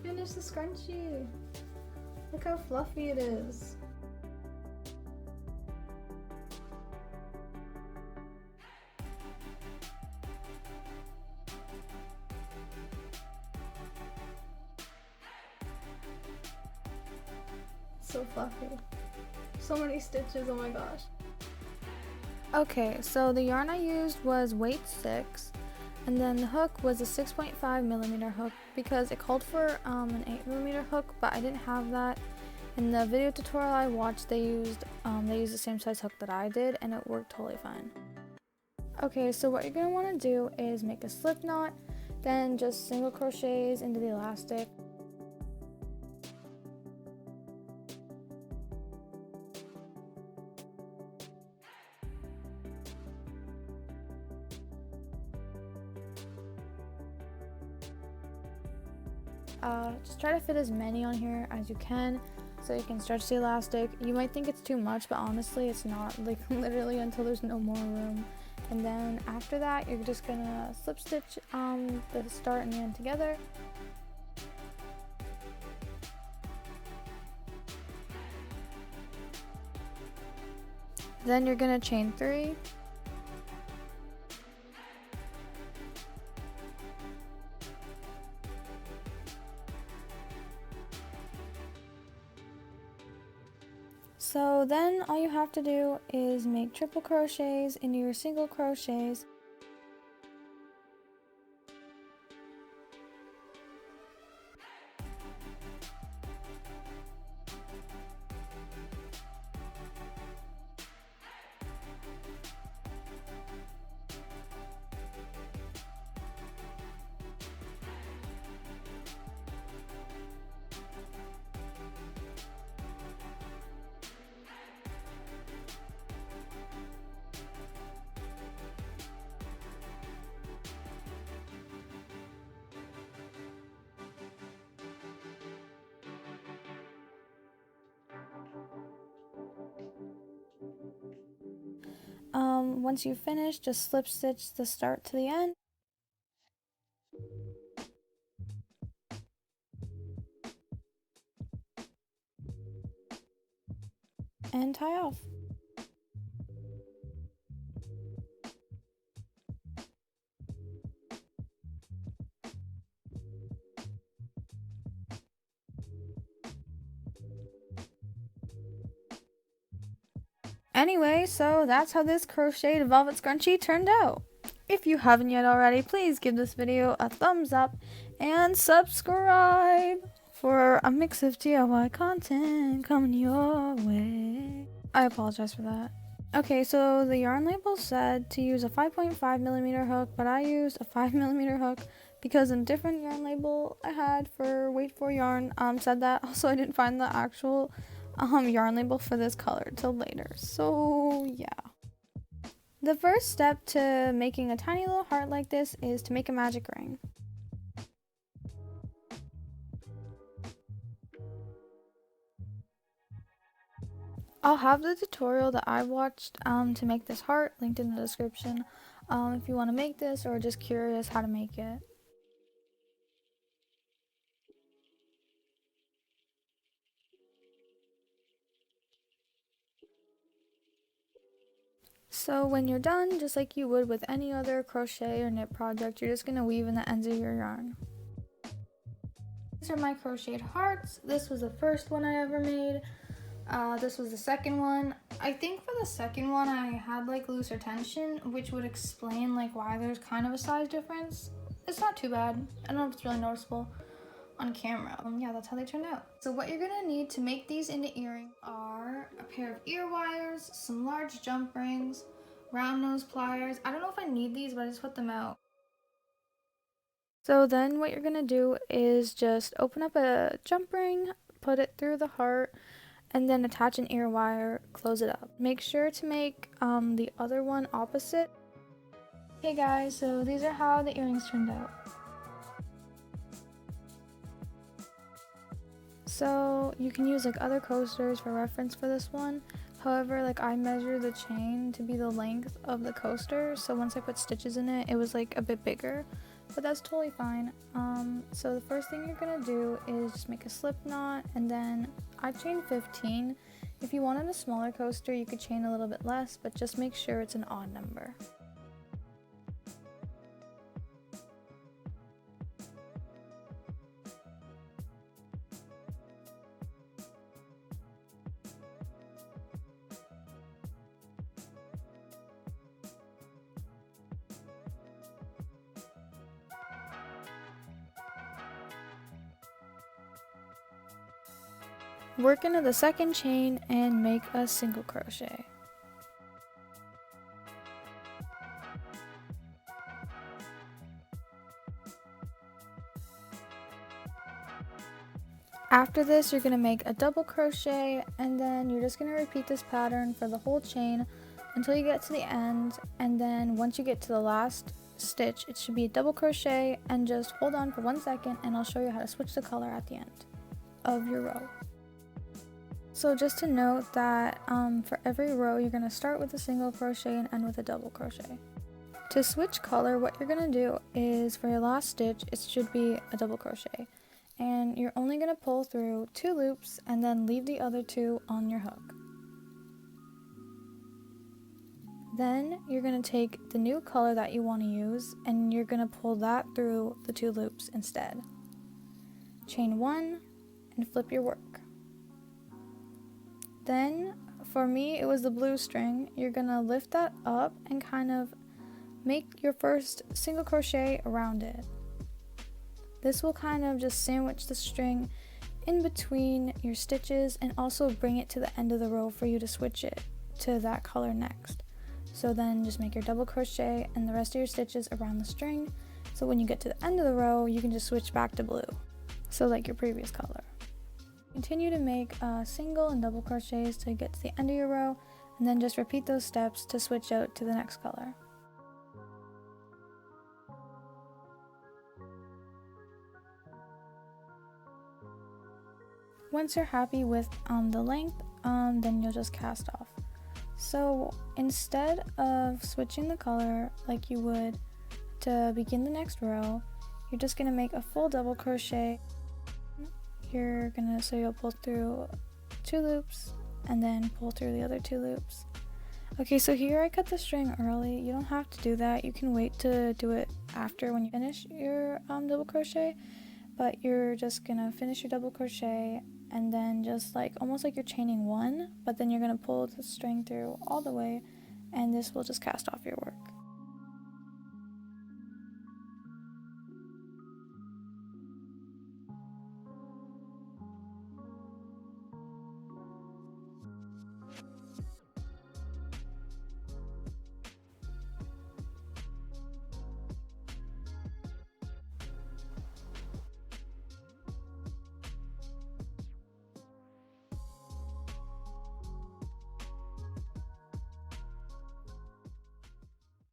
finished the scrunchie. Look how fluffy it is. So fluffy. So many stitches, oh my gosh. Okay, so the yarn I used was weight 6, and then the hook was a 6.5mm hook because it called for an 8mm hook, but I didn't have that. In the video tutorial I watched, they used the same size hook that I did, and it worked totally fine. Okay, so what you're going to want to do is make a slip knot, then just single crochets into the elastic. Just try to fit as many on here as you can so you can stretch the elastic. You might think it's too much, but honestly it's not, like literally until there's no more room. And then after that you're just gonna slip stitch the start and the end together. Then you're gonna chain 3. So then all you have to do is make triple crochets into your single crochets. Once you finish, just slip stitch the start to the end. And tie off. Anyway, so that's how this crocheted velvet scrunchie turned out. If you haven't yet already, please give this video a thumbs up and subscribe for a mix of DIY content coming your way. I apologize for that. Okay, so the yarn label said to use a 5.5mm hook, but I used a 5mm hook because a different yarn label I had for weight 4 yarn said that. Also, I didn't find the actual yarn label for this color till later, so yeah. The first step to making a tiny little heart like this is to make a magic ring. I'll have the tutorial that I watched to make this heart linked in the description if you want to make this or just curious how to make it. So when you're done, just like you would with any other crochet or knit project, you're just going to weave in the ends of your yarn. These are my crocheted hearts. This was the first one I ever made. This was the second one. I think for the second one I had like looser tension, which would explain like why there's kind of a size difference. It's not too bad. I don't know if it's really noticeable on camera. Yeah, that's how they turned out. So what you're gonna need to make these into earrings are a pair of ear wires, some large jump rings, round nose pliers. I don't know if I need these, but I just put them out. So then what you're gonna do is just open up a jump ring, put it through the heart, and then attach an ear wire, close it up. Make sure to make the other one opposite. Okay guys, so these are how the earrings turned out. So you can use like other coasters for reference for this one. However, like I measured the chain to be the length of the coaster, so once I put stitches in it, it was like a bit bigger. but that's totally fine. So the first thing you're gonna do is just make a slip knot, and then I chained 15. If you wanted a smaller coaster, you could chain a little bit less, but just make sure it's an odd number. Work into the second chain and make a single crochet. After this, you're going to make a double crochet, and then you're just going to repeat this pattern for the whole chain until you get to the end. And then once you get to the last stitch, it should be a double crochet, and just hold on for 1 second and I'll show you how to switch the color at the end of your row. So just to note that for every row, you're going to start with a single crochet and end with a double crochet. To switch color, what you're going to do is for your last stitch, it should be a double crochet. And you're only going to pull through 2 loops and then leave the other 2 on your hook. Then you're going to take the new color that you want to use and you're going to pull that through the 2 loops instead. Chain 1 and flip your work. Then, for me, it was the blue string. You're going to lift that up and kind of make your first single crochet around it. This will kind of just sandwich the string in between your stitches and also bring it to the end of the row for you to switch it to that color next. So then just make your double crochet and the rest of your stitches around the string, so when you get to the end of the row, you can just switch back to blue, so like your previous color. Continue to make single and double crochets till you get to the end of your row, and then just repeat those steps to switch out to the next color. Once you're happy with the length, then you'll just cast off. So instead of switching the color like you would to begin the next row, you're just going to make a full double crochet. So you'll pull through 2 loops and then pull through the other 2 loops. Okay, so here I cut the string early. You don't have to do that. You can wait to do it after when you finish your double crochet, but you're just gonna finish your double crochet and then just like almost like you're chaining 1, but then you're gonna pull the string through all the way, and this will just cast off your work.